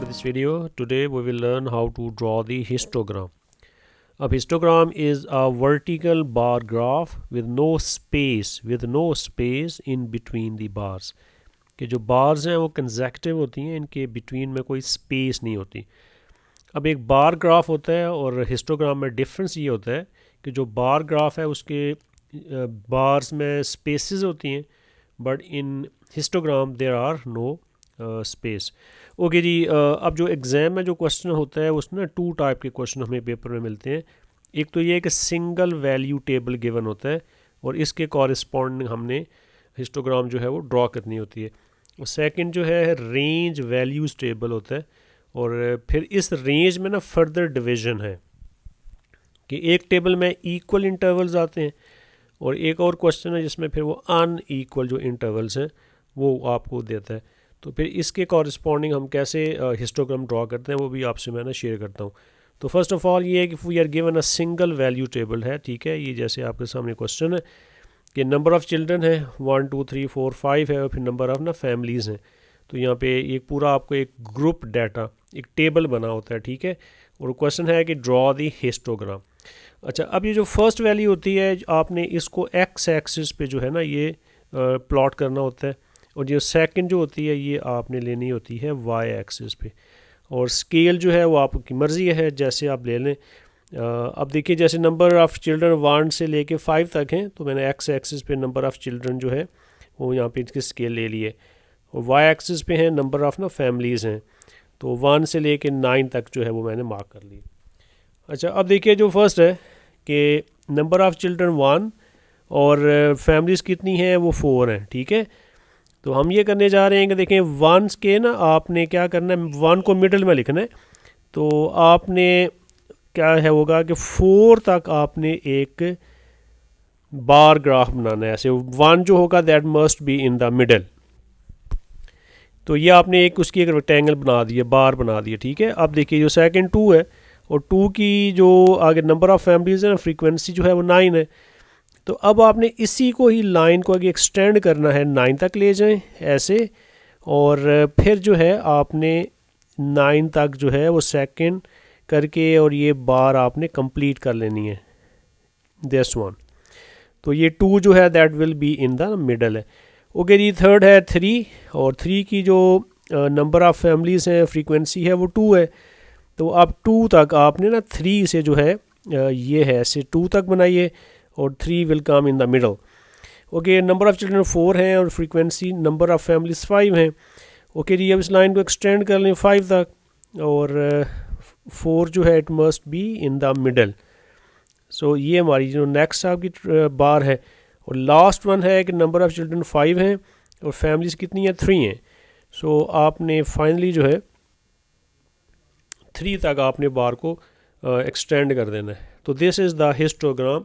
this video. Today we will learn how to draw the histogram. A histogram is a vertical bar graph with no space in between the bars. कि जो bars हैं वो consecutive होती हैं, इनके between में कोई space नहीं होती. अब एक बार ग्राफ होता है और हिस्टोग्राम में डिफरेंस ये होता है कि जो बार ग्राफ है उसके बार्स में स्पेसेस होती हैं, but in histogram there are no space. Okay जी, अब जो एग्ज़ाम में जो क्वेश्चन होता है उसमें टू टाइप के क्वेश्चन हमें पेपर में मिलते हैं. एक तो ये है कि सिंगल वैल्यू टेबल गिवन होता है और इसके कॉरिस्पॉन्डिंग हमने हिस्टोग्राम जो है वो ड्रॉ करनी होती है. और सेकंड जो है रेंज वैल्यूज़ टेबल होता है और फिर इस रेंज में ना फर्दर डिवीज़न है कि एक टेबल में इक्वल इंटरवल्स आते हैं और एक और क्वेश्चन है जिसमें फिर वो अनईक्वल जो इंटरवल्स हैं वो आपको देता है. तो फिर इसके कॉरिस्पॉन्डिंग हम कैसे हिस्टोग्राम ड्रॉ करते हैं वो भी आपसे मैं ना शेयर करता हूँ. तो फर्स्ट ऑफ ऑल ये है कि we are given a single value table है, ठीक है. ये जैसे आपके सामने क्वेश्चन है कि नंबर ऑफ़ चिल्ड्रन है 1 2 3 4 5 है और फिर नंबर ऑफ़ ना फैमिलीज़ हैं. तो यहाँ पे एक पूरा आपको एक ग्रुप डाटा एक टेबल बना होता है, ठीक है. और क्वेश्चन है कि ड्रॉ दी हिस्टोग्राम. अच्छा, अब ये जो फर्स्ट वैल्यू होती है आपने इसको एक्स एक्सिस पे जो है ना ये प्लॉट करना होता है और जो सेकंड जो होती है ये आपने लेनी होती है वाई एक्सिस पे. और स्केल जो है वो आपकी मर्ज़ी है, जैसे आप ले लें. अब देखिए जैसे नंबर ऑफ़ चिल्ड्रन 1 से लेके 5 तक हैं तो मैंने एक्स एक्सिस पे नंबर ऑफ़ चिल्ड्रन जो है वो यहाँ पे इसके स्केल ले लिए और वाई एक्सिस पे हैं नंबर ऑफ़ ना फैमिलीज़ हैं. तो 1 से लेके 9 तक जो है वो मैंने मार्क कर ली. अच्छा, अब देखिए जो फर्स्ट है कि नंबर ऑफ़ चिल्ड्रन 1 और फैमिलीज़ कितनी हैं वो 4 हैं, ठीक है. तो हम ये करने जा रहे हैं कि देखें 1 के ना आपने क्या करना है, 1 को मिडल में लिखना है. तो आपने क्या है होगा कि 4 तक आपने एक बार ग्राफ बनाना है. ऐसे 1 जो होगा that must be in the middle. तो ये आपने एक उसकी एक रेक्टेंगल बना दिया, बार बना दिया, ठीक है. अब देखिए जो सेकंड 2 है और 2 की जो आगे नंबर ऑफ़ फैमिलीज़ है ना फ्रीक्वेंसी जो है वो 9 है. तो अब आपने इसी को ही लाइन को आगे एक्सटेंड करना है, 9 तक ले जाएं ऐसे. और फिर जो है आपने 9 तक जो है वो सेकंड करके और ये बार आपने कंप्लीट कर लेनी है, दिस वन. तो ये 2 जो है that will B in the middle है. ओके जी, थर्ड है 3 और 3 की जो नंबर ऑफ़ फैमिलीज़ हैं फ्रीक्वेंसी है वो 2 है. तो अब 2 तक आपने ना 3 से जो है ये है ऐसे 2 तक बनाइए और 3 will come in the middle. Okay, number of children 4 हैं और फ्रीक्वेंसी नंबर ऑफ़ फैमिलीज़ 5 हैं. ओके जी, अब इस लाइन को एक्सटेंड कर लें 5 तक और 4 जो है it must be in the middle. So ये हमारी जो नेक्स्ट आपकी बार है. और लास्ट वन है कि नंबर ऑफ़ चिल्ड्रन 5 हैं और फैमिलीज़ कितनी हैं 3 हैं. सो आपने फाइनली जो है 3 तक आपने बार को एक्सटेंड कर देना है. तो दिस इज़ द हिस्टोग्राम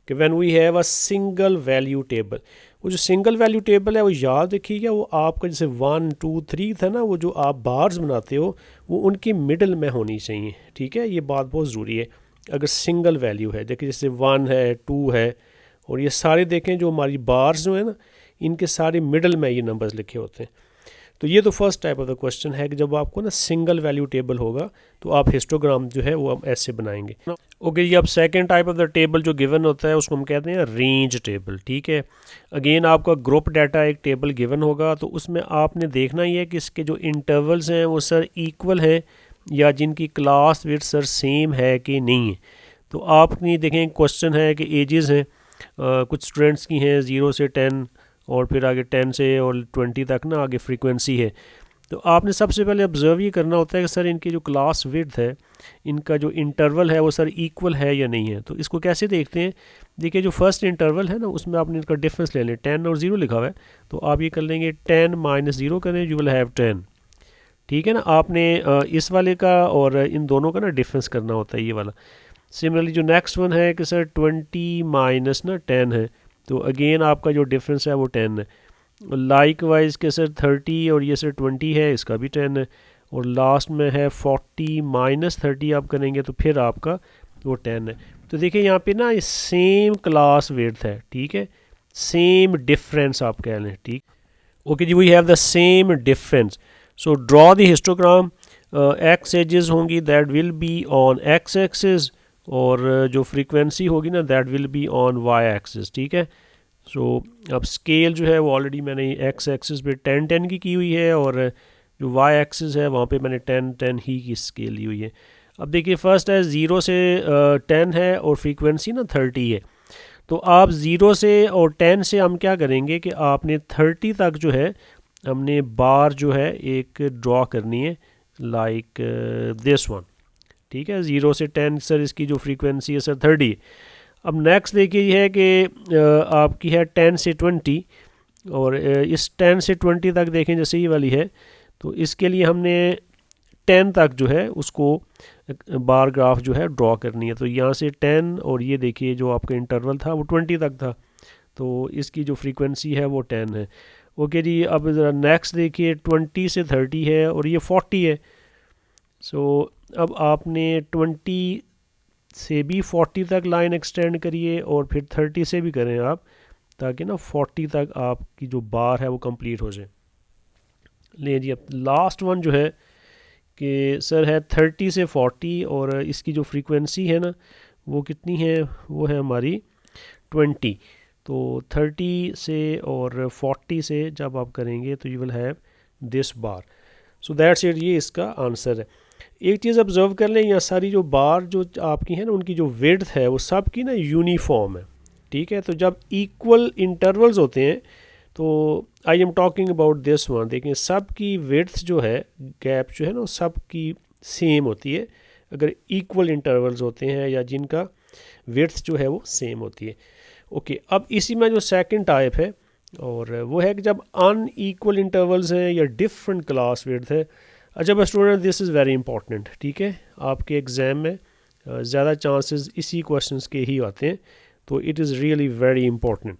कि when we have a single value table. वो जो सिंगल वैल्यू टेबल है वो याद रखिएगा, वो आपका जैसे 1 2 3 था ना, वो जो आप बार्स बनाते हो वो उनकी मिडल में होनी चाहिए, ठीक है. ये बात बहुत ज़रूरी है. अगर सिंगल वैल्यू है, देखिए जैसे 1 है 2 है और ये सारे देखें जो हमारी बार्स जो है ना इनके सारे मिडल में ये नंबर्स लिखे होते हैं. तो ये तो first type of the question है कि जब आपको ना सिंगल वैल्यू टेबल होगा तो आप हिस्टोग्राम जो है वो हम ऐसे बनाएंगे. ओके, ये अब second type of the table जो गिवन होता है उसको हम कहते हैं रेंज टेबल, ठीक है. अगेन आपका ग्रुप डाटा एक टेबल गिवन होगा तो उसमें आपने देखना ही है कि इसके जो इंटरवल्स हैं वो सर इक्वल हैं या जिनकी क्लास विड्थ सर सेम है कि नहीं है. तो आपने देखें क्वेश्चन है कि एजेस हैं, कुछ स्टूडेंट्स की हैं 0 से 10 और फिर आगे 10 से और 20 तक ना आगे फ्रीक्वेंसी है. तो आपने सबसे पहले ऑब्ज़र्व ये करना होता है कि सर इनकी जो क्लास विड्थ है, इनका जो इंटरवल है वो सर इक्वल है या नहीं है. तो इसको कैसे देखते हैं, देखिए जो फर्स्ट इंटरवल है ना उसमें आपने इनका डिफरेंस ले लें. 10 और 0 लिखा हुआ है तो आप ये कर लेंगे 10 माइनस 0 करें, यू विल हैव 10, ठीक है ना. आपने इस वाले का और इन दोनों का ना डिफरेंस करना होता है ये वाला. सिमिलरली जो नेक्स्ट वन है कि सर 20 माइनस ना 10 है तो अगेन आपका जो डिफरेंस है वो 10 है. लाइक वाइज के सर 30 और ये सर 20 है, इसका भी 10 है. और लास्ट में है 40 माइनस 30 आप करेंगे तो फिर आपका वो 10 है. तो देखिए यहाँ पे ना सेम क्लास विड्थ है, ठीक है, सेम डिफरेंस आप कह लें, ठीक. ओके जी, we have the same difference. So draw the histogram. X axes होंगी that will be on x axis, और जो फ्रीक्वेंसी होगी ना that will be on Y axis, ठीक है। सो अब स्केल जो है वो ऑलरेडी मैंने एक्स एक्सिस पे 10 10 की हुई है, और जो वाई एक्सिस है वहाँ पे मैंने 10 10 ही की स्केल ली हुई है। अब देखिए फर्स्ट है 0 से 10 है और फ्रीक्वेंसी ना 30 है। तो आप 0 से और 10 से हम क्या करेंगे कि आपने 30 तक जो है हमने बार जो है एक ड्रॉ करनी है, लाइक दिस वन, ठीक है। 0 से 10 सर इसकी जो फ्रीक्वेंसी है सर 30। अब नेक्स्ट देखिए ये है कि आपकी है 10 से 20, और इस 10 से 20 तक देखें जैसे ये वाली है, तो इसके लिए हमने 10 तक जो है उसको बार ग्राफ जो है ड्रॉ करनी है। तो यहाँ से 10 और ये देखिए जो आपका इंटरवल था वो 20 तक था, तो इसकी जो फ्रीक्वेंसी है वो 10 है। ओके जी, अब ज़रा नेक्स्ट देखिए 20 से 30 है और ये 40 है। सो अब आपने 20 से भी 40 तक लाइन एक्सटेंड करिए और फिर 30 से भी करें आप, ताकि ना 40 तक आपकी जो बार है वो कंप्लीट हो जाए। ले जी अब लास्ट वन जो है कि सर है 30 से 40, और इसकी जो फ्रीक्वेंसी है ना वो कितनी है, वो है हमारी 20। तो 30 से और 40 से जब आप करेंगे तो you will have this bar. So that's it, ये इसका आंसर है। एक चीज़ ऑब्जर्व कर लें, यहाँ सारी जो बार जो आपकी है ना उनकी जो विड्थ है वो सब की ना यूनिफॉर्म है, ठीक है। तो जब इक्वल इंटरवल्स होते हैं, तो I am talking about this one, देखें सब की विड्थ जो है गैप जो है ना सब की सेम होती है अगर इक्वल इंटरवल्स होते हैं या जिनका विड्थ जो है वो सेम होती है। ओके, अब इसी में जो सेकंड टाइप है और वो है कि जब अनइक्वल इंटरवल्स हैं या डिफरेंट क्लास विड्थ है। अच्छा student, this is very important, ठीक है। आपके एग्ज़ाम में ज़्यादा चांसेस इसी क्वेश्चंस के ही आते हैं, तो it is really very important.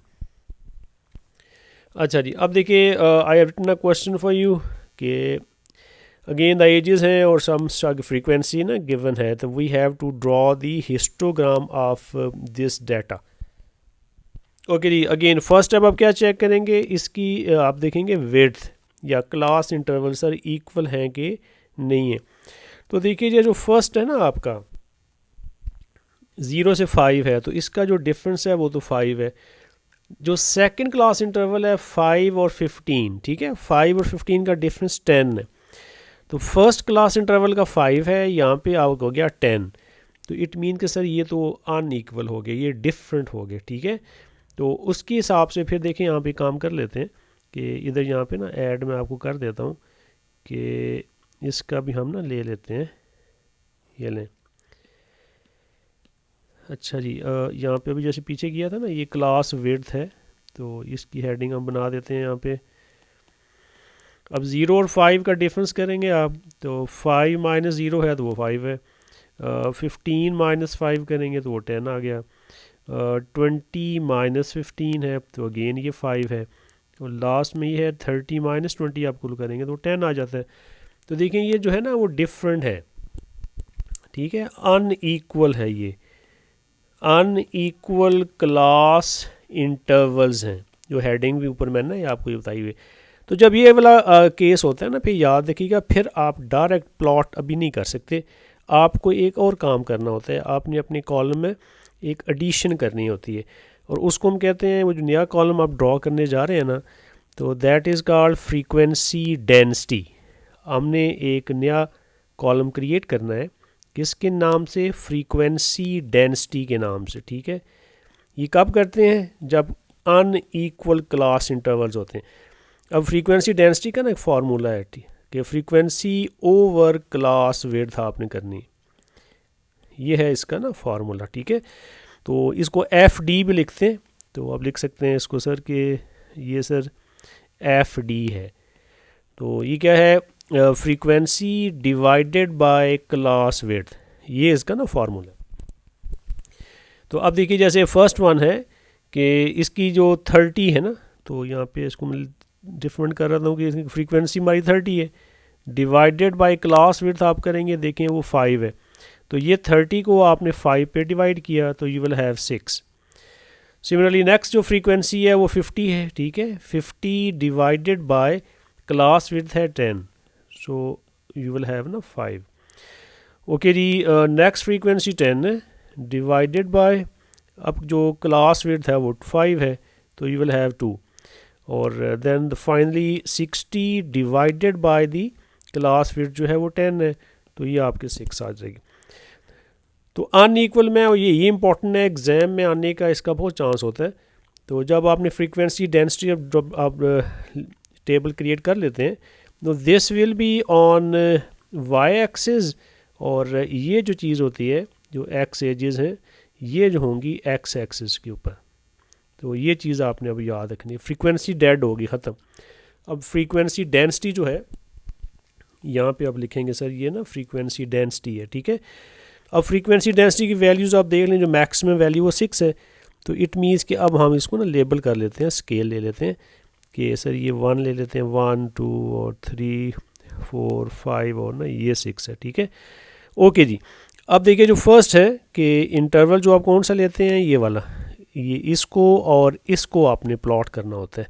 अच्छा जी, अब देखिए I have written a question for you कि अगेन द एजेस हैं और सम फ्रीक्वेंसी ना गिवन है, तो we have to draw the histogram of this data. Okay जी, अगेन फर्स्ट स्टेप आप क्या चेक करेंगे, इसकी आप देखेंगे विड्थ या क्लास इंटरवल सर इक्वल हैं कि नहीं है। तो देखिए ये जो फर्स्ट है ना आपका 0 से 5 है, तो इसका जो डिफरेंस है वो तो 5 है। जो सेकंड क्लास इंटरवल है 5 और 15, ठीक है, 5 और 15 का डिफरेंस 10 है। तो फर्स्ट क्लास इंटरवल का 5 है, यहाँ पे आउट हो गया 10। तो इट मीन कि सर ये तो अनइक्वल हो गए, ये डिफरेंट हो गए, ठीक है। तो उसके हिसाब से फिर देखें यहाँ पे काम कर लेते हैं कि इधर यहाँ पे ना ऐड में आपको कर देता हूँ कि इसका भी हम ना ले लेते हैं, ये लें। अच्छा जी, यहाँ पे अभी जैसे पीछे किया था ना ये क्लास विड्थ है, तो इसकी हेडिंग हम बना देते हैं यहाँ पे। अब 0 और 5 का डिफरेंस करेंगे आप, तो 5 माइनस 0 है तो वो 5 है, 15 माइनस 5 करेंगे तो वो 10 आ गया, 20 माइनस 15 है तो अगेन ये 5 है, और लास्ट में ये है 30 माइनस 20 आप कुल करेंगे तो 10 आ जाता है। तो देखें ये जो है ना वो डिफरेंट है, ठीक है, अनइक्वल है, ये अनइक्वल क्लास इंटरवल्स हैं, जो हेडिंग भी ऊपर मैंने ये आपको ये बताई हुई। तो जब ये वाला केस होता है ना, फिर याद रखिएगा, फिर आप डायरेक्ट प्लॉट अभी नहीं कर सकते, आपको एक और काम करना होता है। आपने अपने कॉलम में एक एडिशन करनी होती है, और उसको हम कहते हैं, वो जो नया कॉलम आप ड्रॉ करने जा रहे हैं ना, तो that is called frequency density. हमने एक नया कॉलम क्रिएट करना है, किसके नाम से, फ्रीक्वेंसी डेंसिटी के नाम से, ठीक है। ये कब करते हैं, जब अनइक्वल क्लास इंटरवल्स होते हैं। अब फ्रीक्वेंसी डेंसिटी का ना एक फार्मूला है, ठीक, कि फ्रीक्वेंसी ओवर क्लास विड्थ आपने करनी, ये है इसका ना फार्मूला, ठीक है। तो इसको एफ डी भी लिखते हैं, तो आप लिख सकते हैं इसको सर कि ये सर एफ डी है। तो ये क्या है, frequency divided by class width, ये इसका ना फार्मूला। तो अब देखिए जैसे फर्स्ट वन है कि इसकी जो 30 है ना, तो यहाँ पे इसको मैं डिफरेंट कर रहा हूँ कि इसकी फ्रीक्वेंसी हमारी 30 है, डिवाइडेड बाय क्लास विड्थ आप करेंगे, देखें वो 5 है, तो ये 30 को आपने 5 पे डिवाइड किया तो you will have 6। Similarly next जो फ्रीक्वेंसी है वो 50 है, ठीक है, 50 डिवाइडेड बाय क्लास विड्थ है 10, सो यू विल हैव ना 5. ओके जी, नेक्स्ट फ्रीक्वेंसी 10 है डिवाइडेड बाय, अब जो क्लास विड्थ है वो 5 है तो यू विल हैव 2. और then finally 60 divided by the class width जो है वो 10 है तो ये आपके 6 आ जाएगी. तो अनईक्वल में, और ये इंपॉर्टेंट है, एग्ज़ाम में आने का इसका बहुत चांस होता है. तो जब आपने फ्रीक्वेंसी डेंसिटी जब आप टेबल क्रिएट कर लेते हैं तो this will be on Y axis, और ये जो चीज़ होती है जो एक्स एजेस हैं ये जो होंगी एक्स एक्सिस के ऊपर. तो ये चीज़ आपने अब याद रखनी है. फ्रीक्वेंसी डेड होगी, ख़त्म. अब फ्रीक्वेंसी डेंसिटी जो है यहाँ पे आप लिखेंगे सर ये ना फ्रीक्वेंसी डेंसिटी है, ठीक है. अब फ्रीक्वेंसी डेंसिटी की वैल्यूज़ आप देख लें, जो मैक्सिमम वैल्यू वो 6 है. तो इट मीन्स कि अब हम इसको ना लेबल कर लेते हैं, स्केल ले लेते हैं कि सर ये 1 ले लेते हैं, 1 2 और 3 4 5 और ना ये 6 है, ठीक है. ओके जी, अब देखिए जो फर्स्ट है कि इंटरवल जो आप कौन सा लेते हैं, ये वाला, ये इसको और इसको आपने प्लॉट करना होता है.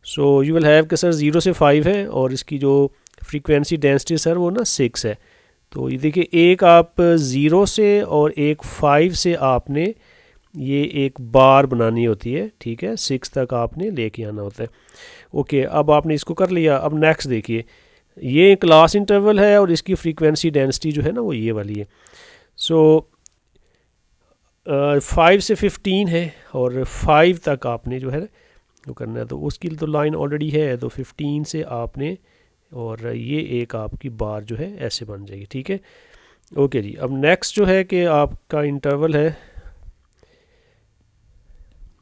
सो यू विल हैव कि सर 0 से 5 है और इसकी जो फ्रीक्वेंसी डेंसिटी सर वो ना 6 है. तो ये देखिए एक आप 0 से और एक 5 से आपने ये एक बार बनानी होती है, ठीक है. 6 तक आपने लेके आना होता है. ओके, अब आपने इसको कर लिया. अब नेक्स्ट देखिए, ये क्लास इंटरवल है और इसकी फ्रीक्वेंसी डेंसिटी जो है ना वो ये वाली है. सो 5 से 15 है और 5 तक आपने जो है वो करना है. तो उसकी तो लाइन ऑलरेडी है, तो 15 से आपने, और ये एक आपकी बार जो है ऐसे बन जाएगी, ठीक है. ओके जी, अब नेक्स्ट जो है कि आपका इंटरवल है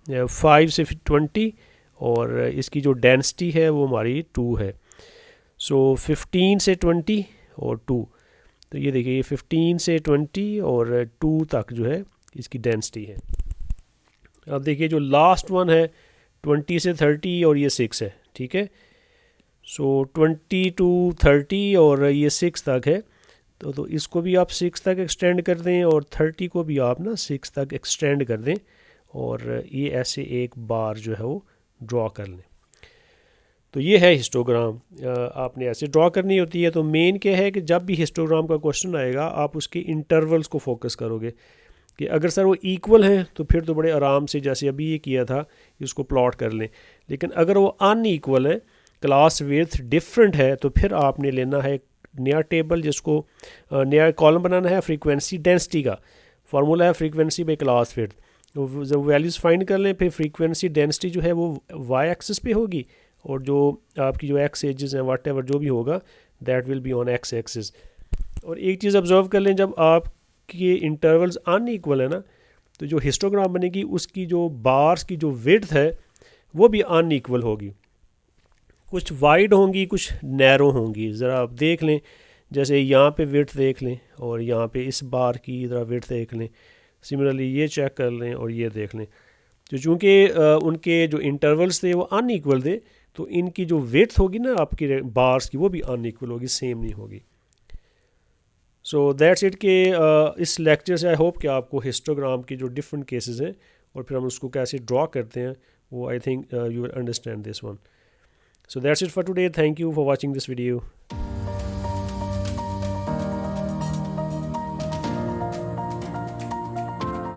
5 से 20 और इसकी जो डेंसिटी है वो हमारी 2 है. सो 15 से 20 और 2, तो ये देखिए ये 15 से 20 और 2 तक जो है इसकी डेंसिटी है. अब देखिए जो लास्ट वन है 20 से 30 और ये 6 है, ठीक है. सो 20 टू 30 और ये 6 तक है, तो इसको भी आप 6 तक एक्सटेंड कर दें और 30 को भी आप ना 6 तक एक्सटेंड कर दें और ये ऐसे एक बार जो है वो ड्रॉ कर लें. तो ये है हिस्टोग्राम, आपने ऐसे ड्रॉ करनी होती है. तो मेन क्या है कि जब भी हिस्टोग्राम का क्वेश्चन आएगा आप उसके इंटरवल्स को फोकस करोगे कि अगर सर वो इक्वल हैं तो फिर तो बड़े आराम से जैसे अभी ये किया था इसको प्लॉट कर लें. लेकिन अगर वो अनईक्वल है, क्लास विड्थ डिफरेंट है, तो फिर आपने लेना है नया टेबल, जिसको नया कॉलम बनाना है. फ्रीक्वेंसी डेंसिटी का फार्मूला है फ्रीक्वेंसी बाई क्लास विड्थ. तो जब वैल्यूज़ फाइंड कर लें फिर फ्रीक्वेंसी डेंसिटी जो है वो वाई एक्सिस पे होगी और जो आपकी जो एक्स एजेस हैं वाट एवर जो भी होगा that will be on x axis. और एक चीज़ ऑब्जर्व कर लें, जब आपके इंटरवल्स अनईक्वल है ना तो जो हिस्टोग्राम बनेगी उसकी जो बार्स की जो विड्थ है वो भी अनईक्वल होगी. कुछ वाइड होंगी कुछ नैरो होंगी. ज़रा आप देख लें, जैसे यहाँ पे विड्थ देख लें और यहाँ पे इस बार की ज़रा विड्थ देख लें. सिमिलरली ये चेक कर लें और ये देख लें. तो चूँकि उनके जो इंटरवल्स थे वो अनईक्वल थे तो इनकी जो विड्थ होगी ना आपकी बार्स की वो भी अनईक्वल होगी, सेम नहीं होगी. सो दैट्स इट के इस लेक्चर से आई होप कि आपको हिस्टोग्राम की जो डिफरेंट केसेस हैं और फिर हम उसको कैसे ड्रॉ करते हैं वो I think you will understand this one. So that's it for today. Thank you for watching this video.